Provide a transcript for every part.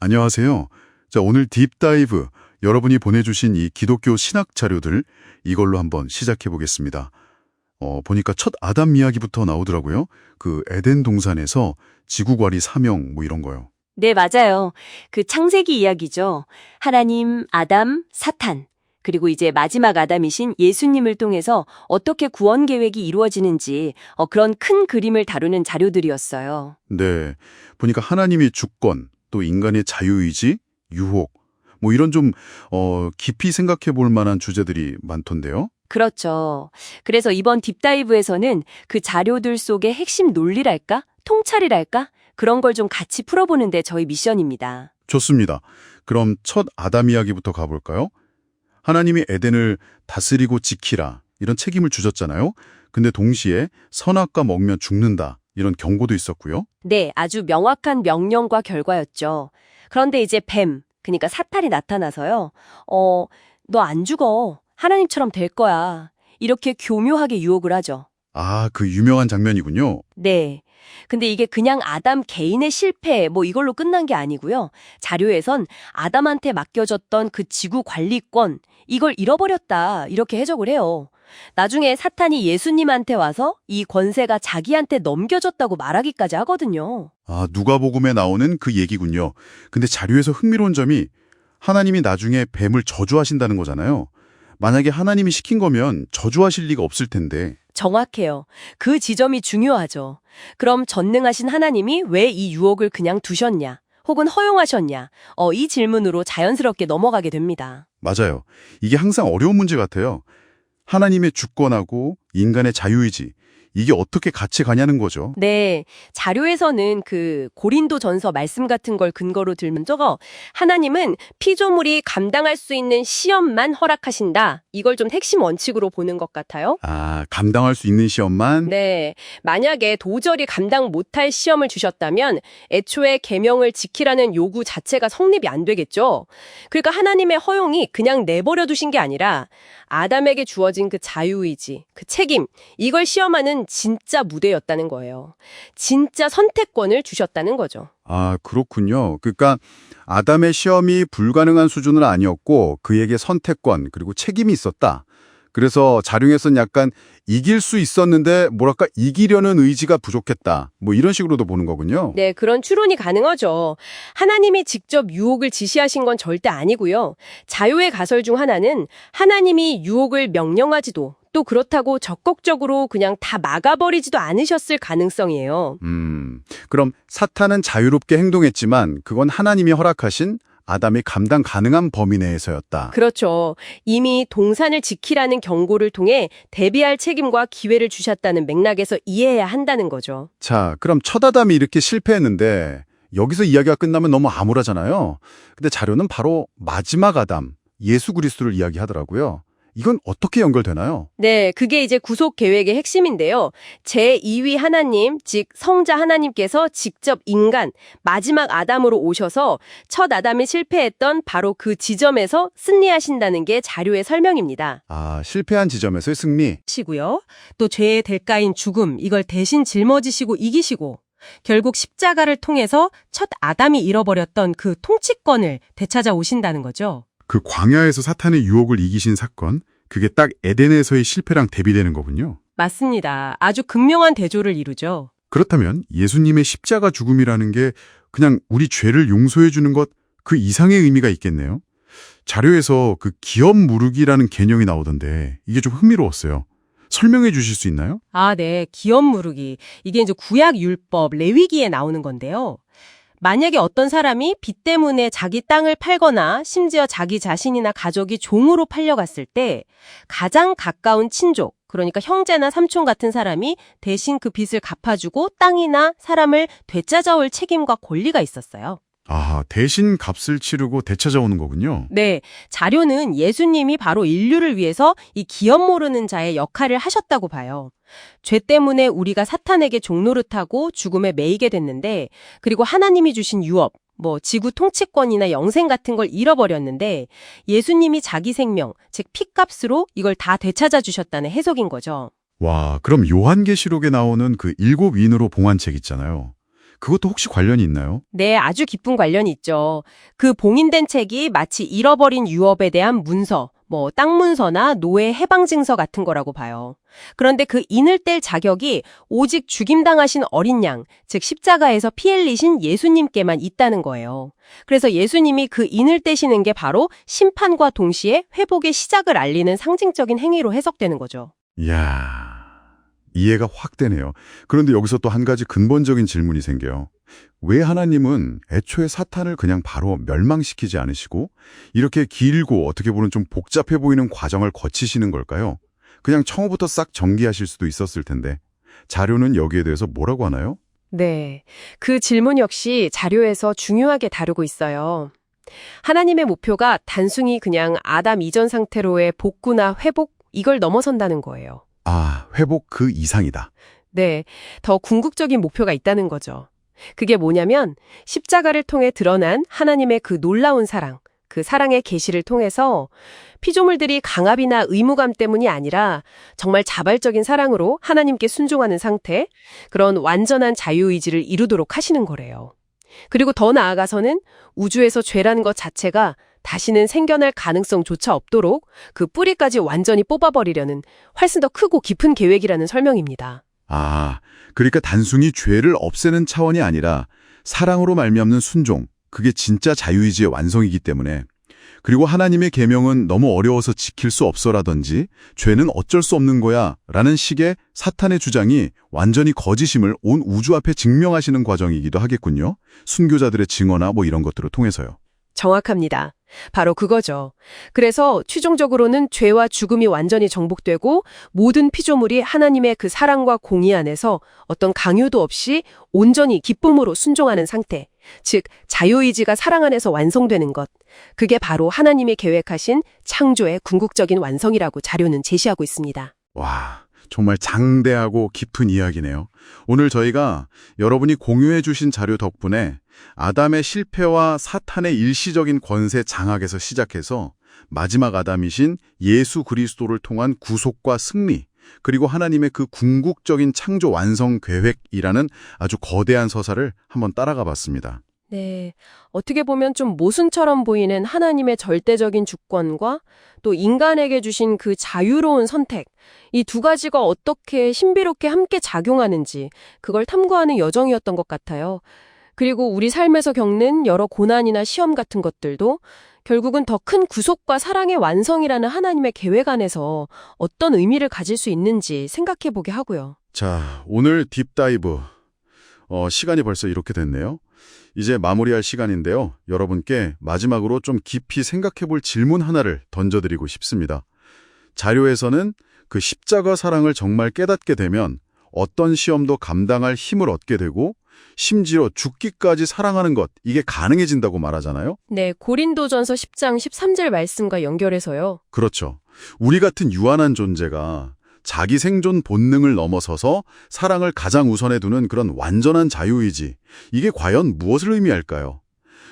안녕하세요. 자, 오늘 딥다이브, 여러분이 보내주신 이 기독교 신학 자료들, 이걸로 한번 시작해 보겠습니다. 보니까 첫 아담 이야기부터 나오더라고요. 그 에덴 동산에서 지구과리 사명 뭐 이런 거요. 네, 맞아요. 그 창세기 이야기죠. 하나님, 아담, 사탄, 그리고 이제 마지막 아담이신 예수님을 통해서 어떻게 구원 계획이 이루어지는지 그런 큰 그림을 다루는 자료들이었어요. 네, 보니까 하나님의 주권, 또 인간의 자유의지, 유혹, 뭐 이런 좀 깊이 생각해 볼 만한 주제들이 많던데요. 그렇죠. 그래서 이번 딥다이브에서는 그 자료들 속의 핵심 논리랄까? 통찰이랄까? 그런 걸 좀 같이 풀어보는 데 저희 미션입니다. 좋습니다. 그럼 첫 아담 이야기부터 가볼까요? 하나님이 에덴을 다스리고 지키라 이런 책임을 주셨잖아요. 근데 동시에 선악과 먹으면 죽는다 이런 경고도 있었고요. 네, 아주 명확한 명령과 결과였죠. 그런데 이제 뱀, 그러니까 사탄이 나타나서요. 너 안 죽어. 하나님처럼 될 거야. 이렇게 교묘하게 유혹을 하죠. 아, 그 유명한 장면이군요. 네. 근데 이게 그냥 아담 개인의 실패 뭐 이걸로 끝난 게 아니고요. 자료에선 아담한테 맡겨졌던 그 지구 관리권 이걸 잃어버렸다 이렇게 해석을 해요. 나중에 사탄이 예수님한테 와서 이 권세가 자기한테 넘겨졌다고 말하기까지 하거든요. 아, 누가복음에 나오는 그 얘기군요. 근데 자료에서 흥미로운 점이 하나님이 나중에 뱀을 저주하신다는 거잖아요. 만약에 하나님이 시킨 거면 저주하실 리가 없을 텐데. 정확해요. 그 지점이 중요하죠. 그럼 전능하신 하나님이 왜 이 유혹을 그냥 두셨냐? 혹은 허용하셨냐? 이 질문으로 자연스럽게 넘어가게 됩니다. 맞아요. 이게 항상 어려운 문제 같아요. 하나님의 주권하고 인간의 자유의지, 이게 어떻게 같이 가냐는 거죠. 네, 자료에서는 그 고린도전서 말씀 같은 걸 근거로 들면 하나님은 피조물이 감당할 수 있는 시험만 허락하신다. 이걸 좀 핵심 원칙으로 보는 것 같아요. 아, 감당할 수 있는 시험만? 네, 만약에 도저히 감당 못할 시험을 주셨다면 애초에 계명을 지키라는 요구 자체가 성립이 안 되겠죠. 그러니까 하나님의 허용이 그냥 내버려 두신 게 아니라 아담에게 주어진 그 자유의지, 그 책임, 이걸 시험하는 진짜 무대였다는 거예요. 진짜 선택권을 주셨다는 거죠. 아, 그렇군요. 그러니까 아담의 시험이 불가능한 수준은 아니었고 그에게 선택권 그리고 책임이 있었다. 그래서 자룡에서는 약간 이길 수 있었는데 뭐랄까 이기려는 의지가 부족했다. 뭐 이런 식으로도 보는 거군요. 네, 그런 추론이 가능하죠. 하나님이 직접 유혹을 지시하신 건 절대 아니고요. 자유의 가설 중 하나는 하나님이 유혹을 명령하지도 또 그렇다고 적극적으로 그냥 다 막아버리지도 않으셨을 가능성이에요. 그럼 사탄은 자유롭게 행동했지만 그건 하나님이 허락하신 아담이 감당 가능한 범위 내에서였다. 그렇죠. 이미 동산을 지키라는 경고를 통해 대비할 책임과 기회를 주셨다는 맥락에서 이해해야 한다는 거죠. 자, 그럼 첫 아담이 이렇게 실패했는데 여기서 이야기가 끝나면 너무 암울하잖아요. 근데 자료는 바로 마지막 아담, 예수 그리스도를 이야기하더라고요. 이건 어떻게 연결되나요? 네, 그게 이제 구속 계획의 핵심인데요. 제2위 하나님, 즉 성자 하나님께서 직접 인간, 마지막 아담으로 오셔서 첫 아담이 실패했던 바로 그 지점에서 승리하신다는 게 자료의 설명입니다. 아, 실패한 지점에서의 승리. 시고요. 또 죄의 대가인 죽음, 이걸 대신 짊어지시고 이기시고 결국 십자가를 통해서 첫 아담이 잃어버렸던 그 통치권을 되찾아 오신다는 거죠. 그 광야에서 사탄의 유혹을 이기신 사건, 그게 딱 에덴에서의 실패랑 대비되는 거군요. 맞습니다. 아주 극명한 대조를 이루죠. 그렇다면 예수님의 십자가 죽음이라는 게 그냥 우리 죄를 용서해 주는 것 그 이상의 의미가 있겠네요. 자료에서 그 기업 무르기라는 개념이 나오던데 이게 좀 흥미로웠어요. 설명해 주실 수 있나요? 아, 네. 기업 무르기. 이게 이제 구약 율법 레위기에 나오는 건데요. 만약에 어떤 사람이 빚 때문에 자기 땅을 팔거나 심지어 자기 자신이나 가족이 종으로 팔려갔을 때 가장 가까운 친족, 그러니까 형제나 삼촌 같은 사람이 대신 그 빚을 갚아주고 땅이나 사람을 되찾아올 책임과 권리가 있었어요. 아, 대신 값을 치르고 되찾아오는 거군요. 네, 자료는 예수님이 바로 인류를 위해서 이 기업 모르는 자의 역할을 하셨다고 봐요. 죄 때문에 우리가 사탄에게 종노릇하고 죽음에 매이게 됐는데, 그리고 하나님이 주신 유업, 지구 통치권이나 영생 같은 걸 잃어버렸는데 예수님이 자기 생명, 즉 피값으로 이걸 다 되찾아 주셨다는 해석인 거죠. 와, 그럼 요한계시록에 나오는 그 7 인으로 봉한 책 있잖아요. 그것도 혹시 관련이 있나요? 네, 아주 깊은 관련이 있죠. 그 봉인된 책이 마치 잃어버린 유업에 대한 문서, 땅 문서나 노예 해방 증서 같은 거라고 봐요. 그런데 그 인을 뗄 자격이 오직 죽임당하신 어린 양, 즉 십자가에서 피 흘리신 예수님께만 있다는 거예요. 그래서 예수님이 그 인을 떼시는 게 바로 심판과 동시에 회복의 시작을 알리는 상징적인 행위로 해석되는 거죠. 이야, 이해가 확 되네요. 그런데 여기서 또 한 가지 근본적인 질문이 생겨요. 왜 하나님은 애초에 사탄을 그냥 바로 멸망시키지 않으시고 이렇게 길고 어떻게 보면 좀 복잡해 보이는 과정을 거치시는 걸까요? 그냥 처음부터 싹 정리하실 수도 있었을 텐데. 자료는 여기에 대해서 뭐라고 하나요? 네, 그 질문 역시 자료에서 중요하게 다루고 있어요. 하나님의 목표가 단순히 그냥 아담 이전 상태로의 복구나 회복, 이걸 넘어선다는 거예요. 아, 회복 그 이상이다. 네, 더 궁극적인 목표가 있다는 거죠. 그게 뭐냐면 십자가를 통해 드러난 하나님의 그 놀라운 사랑, 그 사랑의 계시를 통해서 피조물들이 강압이나 의무감 때문이 아니라 정말 자발적인 사랑으로 하나님께 순종하는 상태, 그런 완전한 자유의지를 이루도록 하시는 거래요. 그리고 더 나아가서는 우주에서 죄라는 것 자체가 다시는 생겨날 가능성조차 없도록 그 뿌리까지 완전히 뽑아버리려는 훨씬 더 크고 깊은 계획이라는 설명입니다. 아, 그러니까 단순히 죄를 없애는 차원이 아니라 사랑으로 말미암는 순종, 그게 진짜 자유의지의 완성이기 때문에. 그리고 하나님의 계명은 너무 어려워서 지킬 수 없어라든지 죄는 어쩔 수 없는 거야 라는 식의 사탄의 주장이 완전히 거짓임을 온 우주 앞에 증명하시는 과정이기도 하겠군요. 순교자들의 증언이나 이런 것들을 통해서요. 정확합니다. 바로 그거죠. 그래서 최종적으로는 죄와 죽음이 완전히 정복되고 모든 피조물이 하나님의 그 사랑과 공의 안에서 어떤 강요도 없이 온전히 기쁨으로 순종하는 상태, 즉 자유의지가 사랑 안에서 완성되는 것, 그게 바로 하나님이 계획하신 창조의 궁극적인 완성이라고 자료는 제시하고 있습니다. 와, 정말 장대하고 깊은 이야기네요. 오늘 저희가 여러분이 공유해 주신 자료 덕분에 아담의 실패와 사탄의 일시적인 권세 장악에서 시작해서 마지막 아담이신 예수 그리스도를 통한 구속과 승리, 그리고 하나님의 그 궁극적인 창조 완성 계획이라는 아주 거대한 서사를 한번 따라가 봤습니다. 네, 어떻게 보면 좀 모순처럼 보이는 하나님의 절대적인 주권과 또 인간에게 주신 그 자유로운 선택, 이 두 가지가 어떻게 신비롭게 함께 작용하는지 그걸 탐구하는 여정이었던 것 같아요. 그리고 우리 삶에서 겪는 여러 고난이나 시험 같은 것들도 결국은 더 큰 구속과 사랑의 완성이라는 하나님의 계획 안에서 어떤 의미를 가질 수 있는지 생각해 보게 하고요. 자, 오늘 딥다이브. 시간이 벌써 이렇게 됐네요. 이제 마무리할 시간인데요. 여러분께 마지막으로 좀 깊이 생각해 볼 질문 하나를 던져드리고 싶습니다. 자료에서는 그 십자가 사랑을 정말 깨닫게 되면 어떤 시험도 감당할 힘을 얻게 되고 심지어 죽기까지 사랑하는 것, 이게 가능해진다고 말하잖아요. 네, 고린도전서 10장 13절 말씀과 연결해서요. 그렇죠. 우리 같은 유한한 존재가 자기 생존 본능을 넘어서서 사랑을 가장 우선에 두는 그런 완전한 자유의지, 이게 과연 무엇을 의미할까요?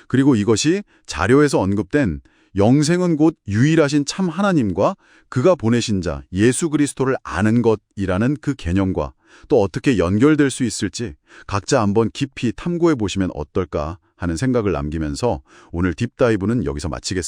그리고 이것이 자료에서 언급된 영생은 곧 유일하신 참 하나님과 그가 보내신 자 예수 그리스도를 아는 것이라는 그 개념과 또 어떻게 연결될 수 있을지 각자 한번 깊이 탐구해 보시면 어떨까 하는 생각을 남기면서 오늘 딥다이브는 여기서 마치겠습니다.